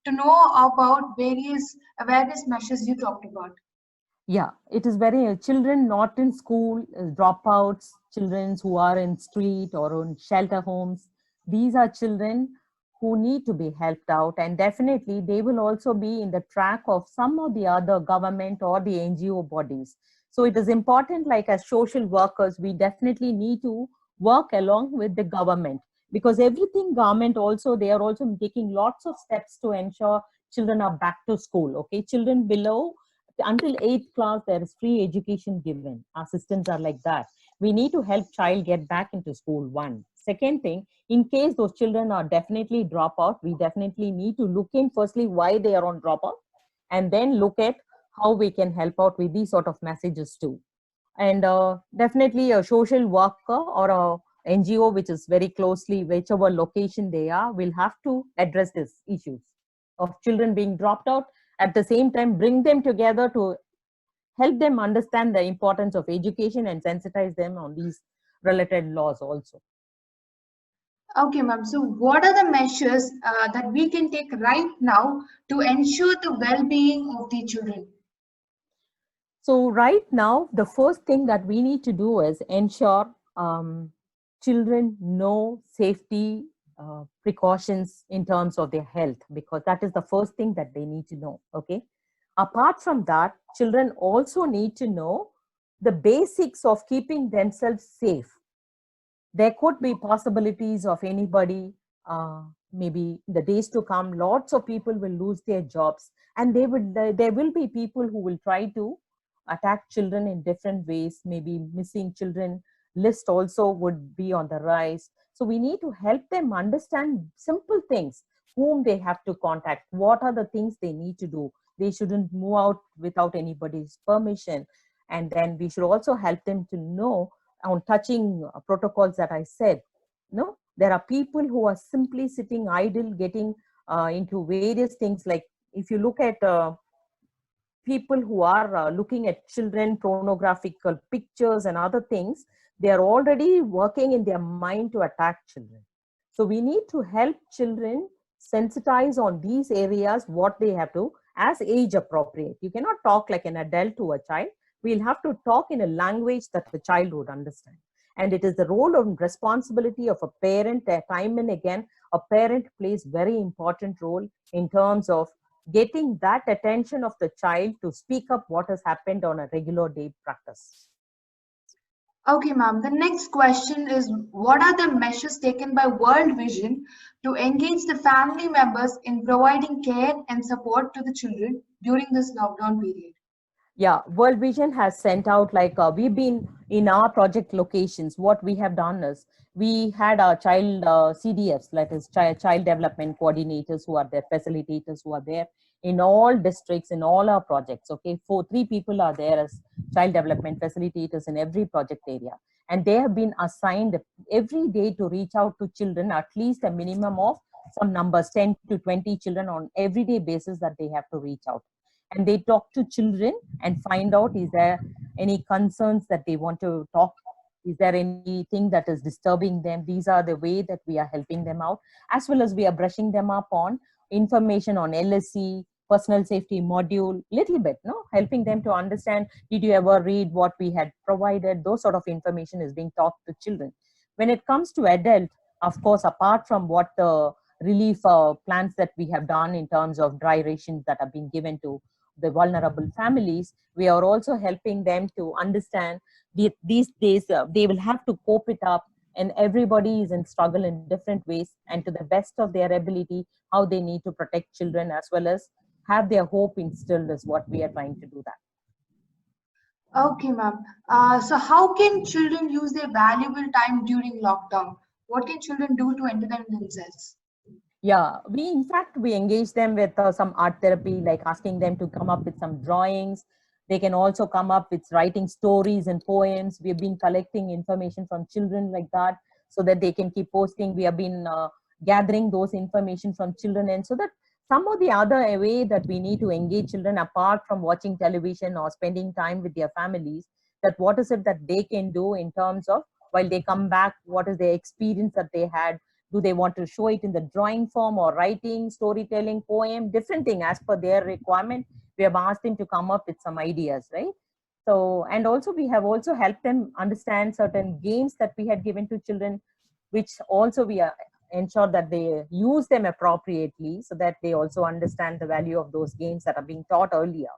to know about various awareness measures you talked about? Yeah, it is very, children not in school, dropouts, children who are in street or in shelter homes. These are children who need to be helped out, and definitely they will also be in the track of some of the other government or the NGO bodies. So it is important, like as social workers, we definitely need to work along with the government, because everything government also, they are also taking lots of steps to ensure children are back to school. Okay, children below until 8th class, there is free education given. Our systems are like that. We need to help child get back into school. One. Second thing, in case those children are definitely drop out, we definitely need to look in firstly why they are on dropout, and then look at how we can help out with these sort of messages too. And definitely a social worker or a NGO which is very closely, whichever location they are, will have to address these issues of children being dropped out. At the same time, bring them together to help them understand the importance of education and sensitize them on these related laws also. Okay, ma'am. So, what are the measures that we can take right now to ensure the well-being of the children? So right now, the first thing that we need to do is ensure children know safety precautions in terms of their health, because that is the first thing that they need to know. Okay. Apart from that, children also need to know the basics of keeping themselves safe. There could be possibilities of anybody, maybe in the days to come, lots of people will lose their jobs, and there will be people who will try to attack children in different ways. Maybe missing children list also would be on the rise. So we need to help them understand simple things, whom they have to contact, what are the things they need to do. They shouldn't move out without anybody's permission. And then we should also help them to know on touching protocols that I said. No, there are people who are simply sitting idle, getting into various things. Like if you look at people who are looking at children, pornographical pictures and other things, they are already working in their mind to attack children. So we need to help children sensitize on these areas, what they have to, as age appropriate. You cannot talk like an adult to a child. We'll have to talk in a language that the child would understand. And it is the role and responsibility of a parent. Time and again, a parent plays very important role in terms of getting that attention of the child to speak up what has happened on a regular day practice. Okay, ma'am. The next question is, what are the measures taken by World Vision to engage the family members in providing care and support to the children during this lockdown period? Yeah, World Vision has sent out, like we've been in our project locations. What we have done is we had our child CDFs, that is child development coordinators, who are there, facilitators who are there in all districts, in all our projects. Okay, 3 people are there as child development facilitators in every project area, and they have been assigned every day to reach out to children, at least a minimum of some numbers, 10 to 20 children on everyday basis that they have to reach out. And they talk to children and find out, is there any concerns that they want to talk, is there anything that is disturbing them. These are the way that we are helping them out, as well as we are brushing them up on information on LSC, personal safety module, little bit, no, helping them to understand, did you ever read what we had provided. Those sort of information is being taught to children. When it comes to adult, of course, apart from what the relief plans that we have done in terms of dry rations that have been given to the vulnerable families, we are also helping them to understand these days they will have to cope it up, and everybody is in struggle in different ways, and to the best of their ability, how they need to protect children as well as have their hope instilled, is what we are trying to do that. Okay, ma'am. So how can children use their valuable time during lockdown? What can children do to entertain themselves? Yeah, we engage them with some art therapy, like asking them to come up with some drawings. They can also come up with writing stories and poems. We have been collecting information from children like that, so that they can keep posting. We have been gathering those information from children, and so that some of the other way that we need to engage children, apart from watching television or spending time with their families, that what is it that they can do in terms of, while they come back, what is the experience that they had. Do they want to show it in the drawing form or writing, storytelling, poem, different thing as per their requirement? We have asked them to come up with some ideas, right? So, and also we have also helped them understand certain games that we had given to children, which also we are ensure that they use them appropriately, so that they also understand the value of those games that are being taught earlier.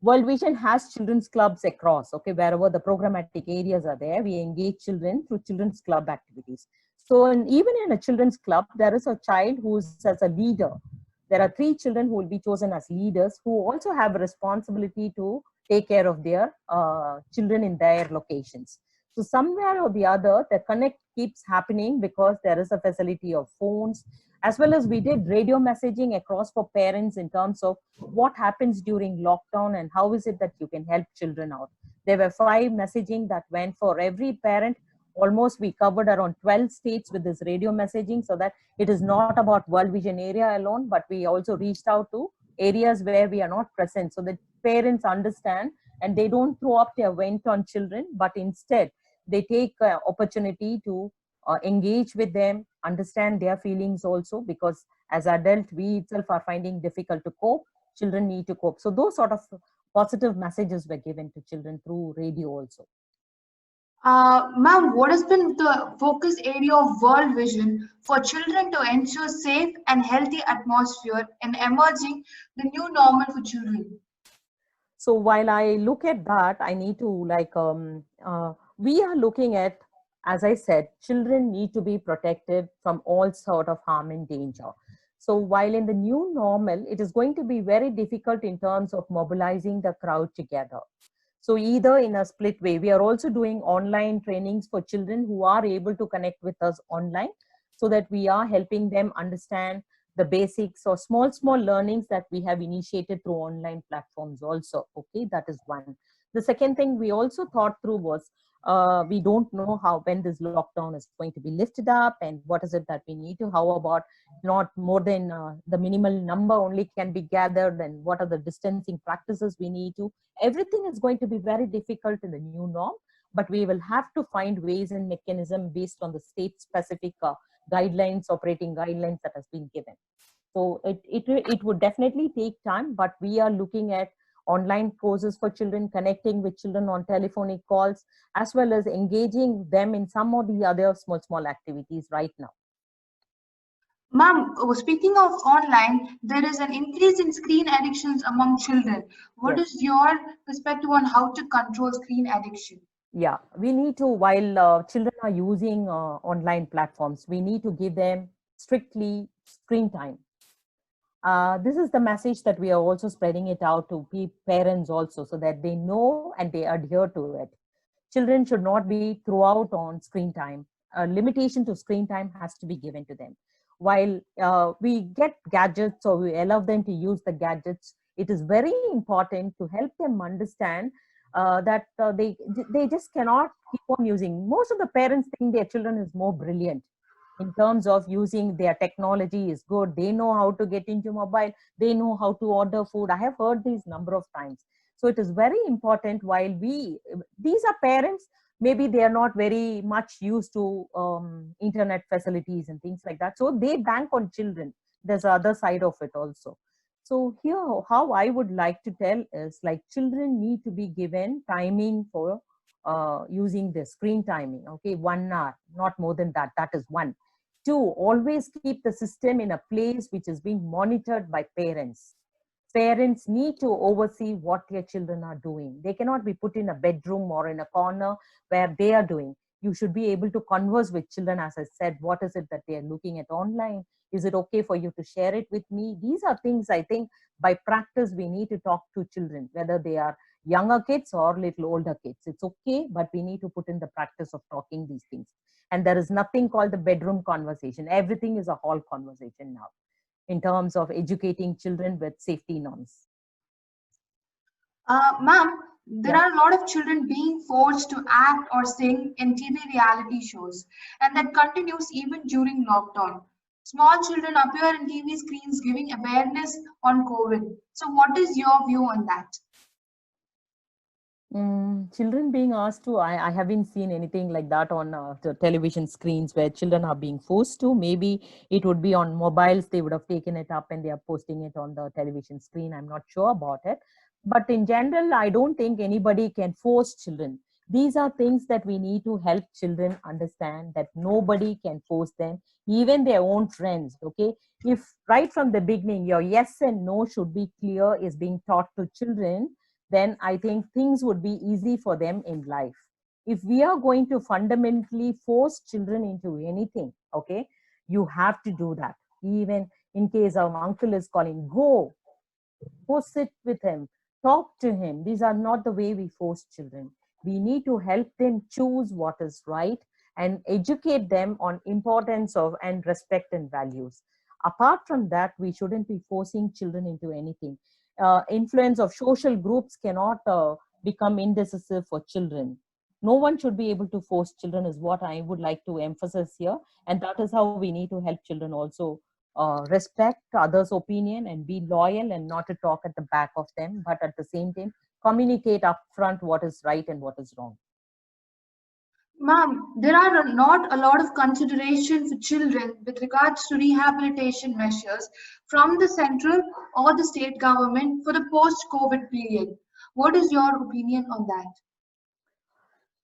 World Vision has children's clubs across, okay, wherever the programmatic areas are there, we engage children through children's club activities. So even in a children's club, there is a child who's as a leader. there are 3 children who will be chosen as leaders, who also have a responsibility to take care of their children in their locations. So somewhere or the other, the connect keeps happening because there is a facility of phones, as well as we did radio messaging across for parents in terms of what happens during lockdown and how is it that you can help children out. There were 5 messaging that went for every parent. Almost we covered around 12 states with this radio messaging, so that it is not about World Vision area alone, but we also reached out to areas where we are not present, so that parents understand and they don't throw up their vent on children, but instead they take opportunity to engage with them, understand their feelings also, because as adult we itself are finding difficult to cope. Children need to cope. So those sort of positive messages were given to children through radio also. Ma'am, what has been the focus area of World Vision for children to ensure safe and healthy atmosphere in emerging the new normal for children? So while I look at that, I need to we are looking at, as I said, children need to be protected from all sort of harm and danger. So while in the new normal, it is going to be very difficult in terms of mobilizing the crowd together. So either in a split way, we are also doing online trainings for children who are able to connect with us online, so that we are helping them understand the basics or small learnings that we have initiated through online platforms also. Okay, that is one. The second thing we also thought through was, we don't know how, when this lockdown is going to be lifted up and what is it that we need to, how about not more than the minimal number only can be gathered, and what are the distancing practices we need to. Everything is going to be very difficult in the new norm, but we will have to find ways and mechanism based on the state specific guidelines, operating guidelines that has been given. So it would definitely take time, but we are looking at online courses for children, connecting with children on telephonic calls, as well as engaging them in some of the other small activities right now. Ma'am, speaking of online, there is an increase in screen addictions among children. What Yes. is your perspective on how to control screen addiction? Yeah, we need to, while children are using online platforms, we need to give them strictly screen time. This is the message that we are also spreading it out to parents also, so that they know and they adhere to it. Children should not be throughout on screen time. A limitation to screen time has to be given to them. While we get gadgets or we allow them to use the gadgets, it is very important to help them understand that they just cannot keep on using. Most of the parents think their children is more brilliant in terms of using their technology is good. They know how to get into mobile. They know how to order food. I have heard these number of times. So it is very important, while these are parents, maybe they are not very much used to internet facilities and things like that. So they bank on children. There's the other side of it also. So here, how I would like to tell is, like, children need to be given timing for using the screen timing. Okay, 1 hour, not more than that. That is one. Two, always keep the system in a place which is being monitored by parents. Parents need to oversee what their children are doing. They cannot be put in a bedroom or in a corner where they are doing. You should be able to converse with children, as I said. What is it that they are looking at online? Is it okay for you to share it with me? These are things I think by practice we need to talk to children, whether they are younger kids or little older kids. It's okay, but we need to put in the practice of talking these things. And there is nothing called the bedroom conversation. Everything is a hall conversation now, in terms of educating children with safety norms. Ma'am, there Yeah. are a lot of children being forced to act or sing in TV reality shows, and that continues even during lockdown. Small children appear in TV screens giving awareness on COVID. So, what is your view on that? Children being asked to, I haven't seen anything like that on the television screens where children are being forced to. Maybe it would be on mobiles, they would have taken it up and they are posting it on the television screen. I'm not sure about it. But in general, I don't think anybody can force children. These are things that we need to help children understand, that nobody can force them, even their own friends. Okay. If right from the beginning, your yes and no should be clear is being taught to children, then I think things would be easy for them in life. If we are going to fundamentally force children into anything, okay, you have to do that. Even In case our uncle is calling, go sit with him, talk to him. These are not the way we force children. We need to help them choose what is right and educate them on importance of and respect and values. Apart from that, we shouldn't be forcing children into anything. Influence of social groups cannot become indecisive for children. No one should be able to force children is what I would like to emphasize here. And that is how we need to help children also respect others' opinion and be loyal and not to talk at the back of them, but at the same time, communicate upfront what is right and what is wrong. Ma'am, there are not a lot of consideration for children with regards to rehabilitation measures from the central or the state government for the post-COVID period. What is your opinion on that?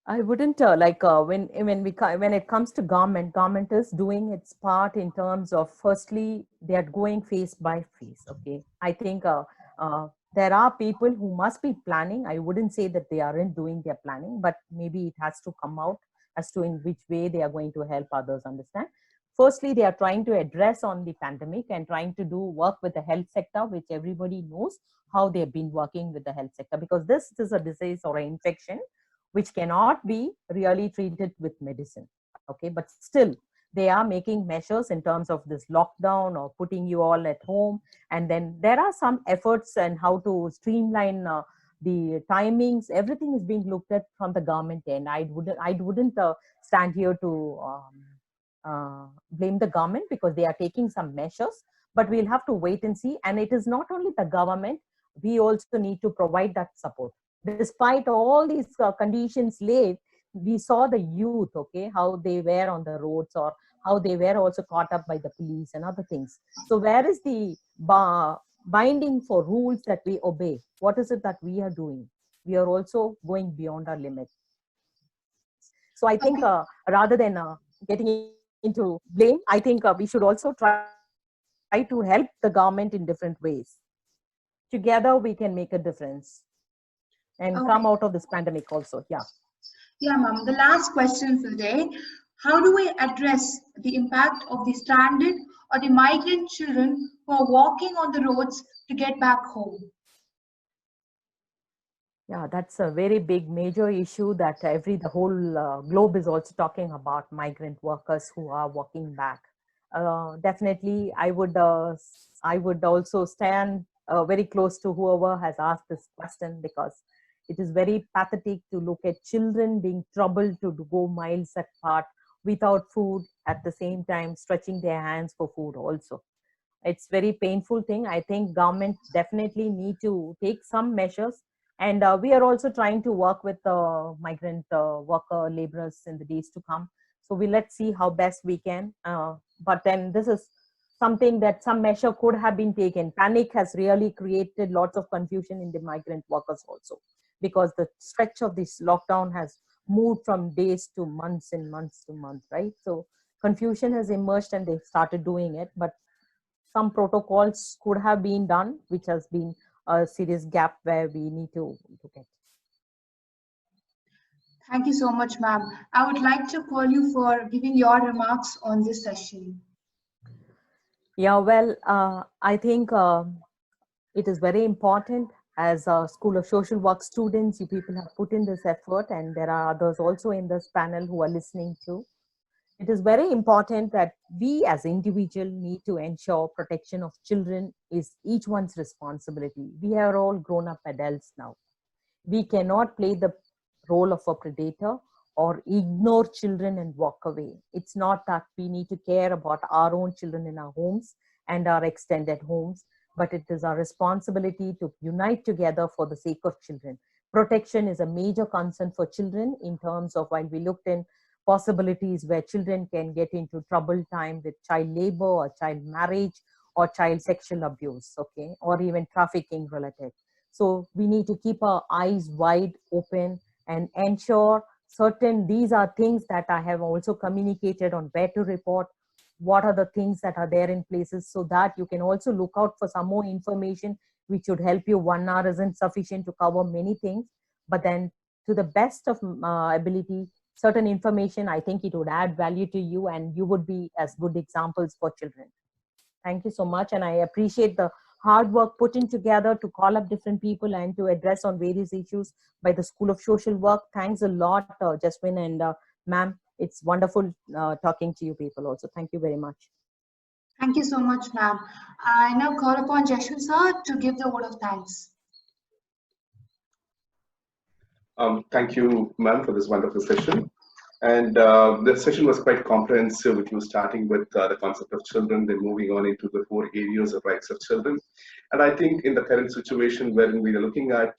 I wouldn't when it comes to government is doing its part in terms of firstly they are going phase by phase. Okay, I think there are people who must be planning. I wouldn't say that they aren't doing their planning, but maybe it has to come out as to in which way they are going to help others understand. Firstly, they are trying to address on the pandemic and trying to do work with the health sector, which everybody knows how they've been working with the health sector, because this is a disease or an infection which cannot be really treated with medicine. Okay, but still they are making measures in terms of this lockdown or putting you all at home. And then there are some efforts and how to streamline the timings. Everything is being looked at from the government end. I wouldn't stand here to blame the government because they are taking some measures, but we'll have to wait and see. And it is not only the government, we also need to provide that support. Despite all these conditions laid, we saw the youth, okay, how they were on the roads or how they were also caught up by the police and other things. So where is the binding for rules that we obey? What is it that we are doing? We are also going beyond our limit. So I think rather than getting into blame, I think we should also try to help the government in different ways. Together we can make a difference and come out of this Okay. pandemic also. Yeah. Yeah, ma'am. The last question for the day. How do we address the impact of the stranded or the migrant children who are walking on the roads to get back home? Yeah, that's a very big major issue that the whole globe is also talking about, migrant workers who are walking back. Definitely, I would also stand very close to whoever has asked this question, because it is very pathetic to look at children being troubled to go miles apart without food, at the same time stretching their hands for food also. It's very painful thing. I think government definitely need to take some measures, and we are also trying to work with migrant worker laborers in the days to come. So we let's see how best we can, but then this is something that some measure could have been taken. Panic has really created lots of confusion in the migrant workers also, because the stretch of this lockdown has moved from days to months and months to months, right? So confusion has emerged and they've started doing it, but some protocols could have been done, which has been a serious gap where we need to look at. Thank you so much, ma'am. I would like to call you for giving your remarks on this session. Yeah, well, I think it is very important. As a School of Social Work students, you people have put in this effort, and there are others also in this panel who are listening too. It is very important that we as individual need to ensure protection of children is each one's responsibility. We are all grown up adults now. We cannot play the role of a predator or ignore children and walk away. It's not that we need to care about our own children in our homes and our extended homes, but it is our responsibility to unite together for the sake of children. Protection is a major concern for children in terms of, while we looked in possibilities where children can get into troubled time with child labor or child marriage or child sexual abuse, okay, or even trafficking related. So we need to keep our eyes wide open and ensure certain, these are things that I have also communicated on where to report, what are the things that are there in places, so that you can also look out for some more information which would help you. 1 hour isn't sufficient to cover many things, but then to the best of ability, certain information, I think it would add value to you and you would be as good examples for children. Thank you so much. And I appreciate the hard work put in together to call up different people and to address on various issues by the School of Social Work. Thanks a lot, Jasmine and ma'am. It's wonderful talking to you people also. Thank you very much. Thank you so much, ma'am. I now call upon Jashu sir to give the word of thanks. Thank you, ma'am, for this wonderful session. And the session was quite comprehensive, with you starting with the concept of children, then moving on into the 4 areas of rights of children. And I think in the current situation wherein we are looking at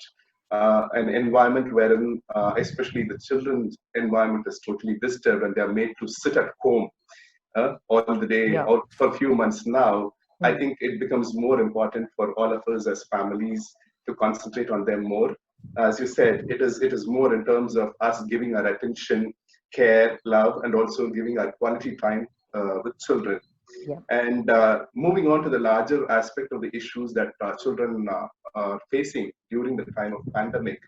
an environment wherein especially the children's environment is totally disturbed and they are made to sit at home all the day or for a few months now, I think it becomes more important for all of us as families to concentrate on them more. As you said, it is more in terms of us giving our attention, care, love, and also giving our quality time with children. And moving on to the larger aspect of the issues that children are facing during the time of pandemic,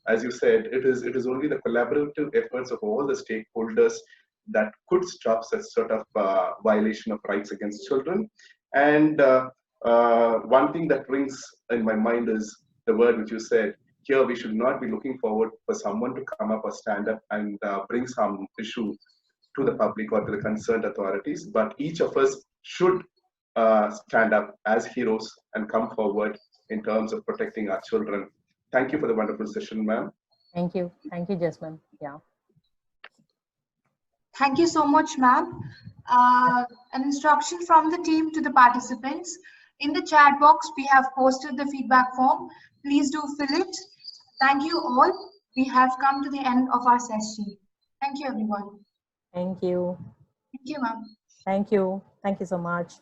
as you said, it is only the collaborative efforts of all the stakeholders that could stop such sort of violation of rights against children. And one thing that rings in my mind is the word which you said. Here, we should not be looking forward for someone to come up or stand up and bring some issue to the public or to the concerned authorities, but each of us should stand up as heroes and come forward in terms of protecting our children. Thank you for the wonderful session, ma'am. Thank you. Thank you, Jasmine. Yeah. Thank you so much, ma'am. An instruction from the team to the participants. In the chat box, we have posted the feedback form. Please do fill it. Thank you all. We have come to the end of our session. Thank you, everyone. Thank you. Thank you, ma'am. Thank you. Thank you so much.